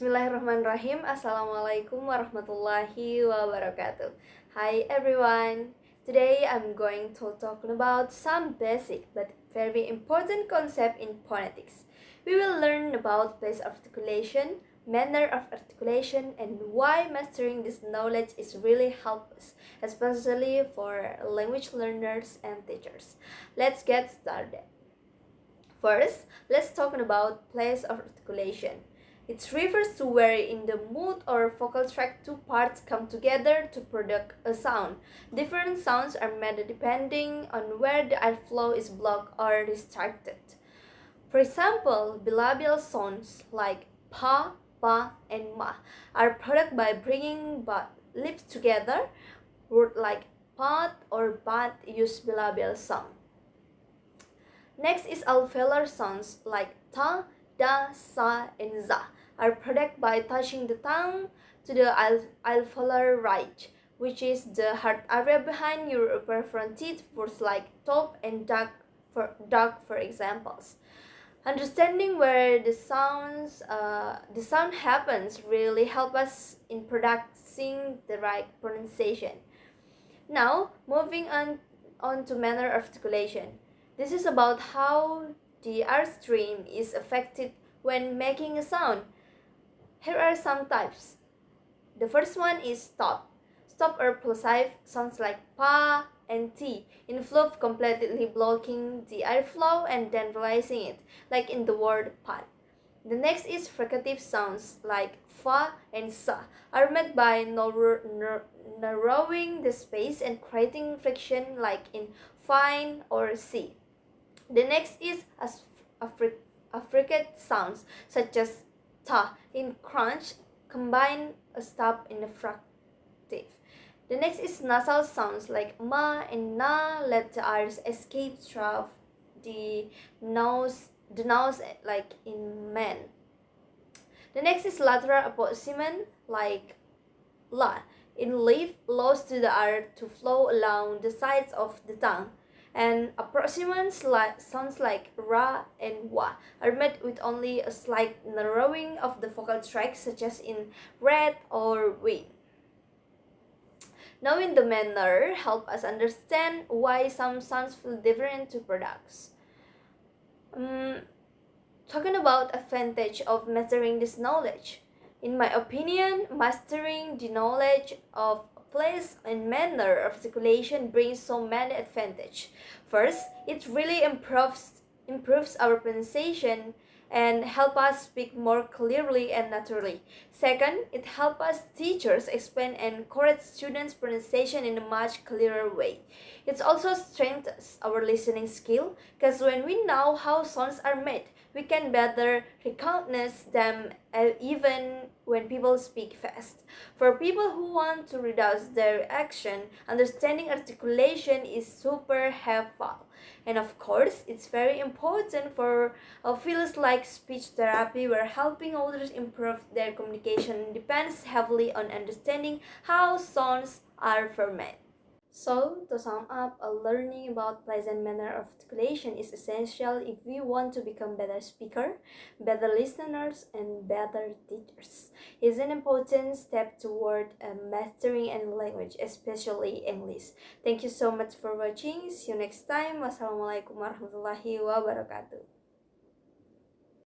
Bismillahirrahmanirrahim. Assalamualaikum warahmatullahi wabarakatuh. Hi everyone. Today I'm going to talk about some basic but very important concept in phonetics. We will learn about place articulation, manner of articulation, and why mastering this knowledge is really helpful, especially for language learners and teachers. Let's get started. First, let's talk about place of articulation. It refers to where in the mouth or vocal tract two parts come together to produce a sound. Different sounds are made depending on where the airflow is blocked or restricted. For example, bilabial sounds like pa, pa, and ma are produced by bringing lips together. Words like pat or bat use bilabial sound. Next is alveolar sounds like ta, da, sa, and za are produced by touching the tongue to the alveolar ridge, which is the hard area behind your upper front teeth. Words like top and dog for examples. Understanding where the sound happens really help us in producing the right pronunciation. Now, moving on to manner of articulation. This is about how the air stream is affected when making a sound. Here are some types. The first one is stop. Stop or plosive sounds like pa and t, inflow completely blocking the airflow and then releasing it, like in the word pat. The next is fricative sounds like fa and sa, are made by narrowing the space and creating friction like in fine or see. The next is affricate sounds such as ta in crunch, combine a stop in a fractive. The next is nasal sounds like ma and na, let the air escape through the nose like in man. The next is lateral approximant like la in leaf, allows to the air to flow along the sides of the tongue. And approximants sounds like ra and wa are made with only a slight narrowing of the vocal tract, such as in red or win. Knowing the manner help us understand why some sounds feel different to products. Talking about advantage of mastering this knowledge. In my opinion, mastering the knowledge of place and manner of articulation brings so many advantages. First, it really improves our pronunciation and help us speak more clearly and naturally. Second, it helps us teachers explain and correct students' pronunciation in a much clearer way. It also strengthens our listening skill, because when we know how sounds are made, we can better recognize them even when people speak fast. For people who want to reduce their action, understanding articulation is super helpful. And of course, it's very important for fields like speech therapy, where helping others improve their communication depends heavily on understanding how sounds are formed. So, to sum up, learning about place and manner of articulation is essential if we want to become better speakers, better listeners, and better teachers. It's an important step toward mastering any language, especially English. Thank you so much for watching. See you next time. Wassalamualaikum warahmatullahi wabarakatuh.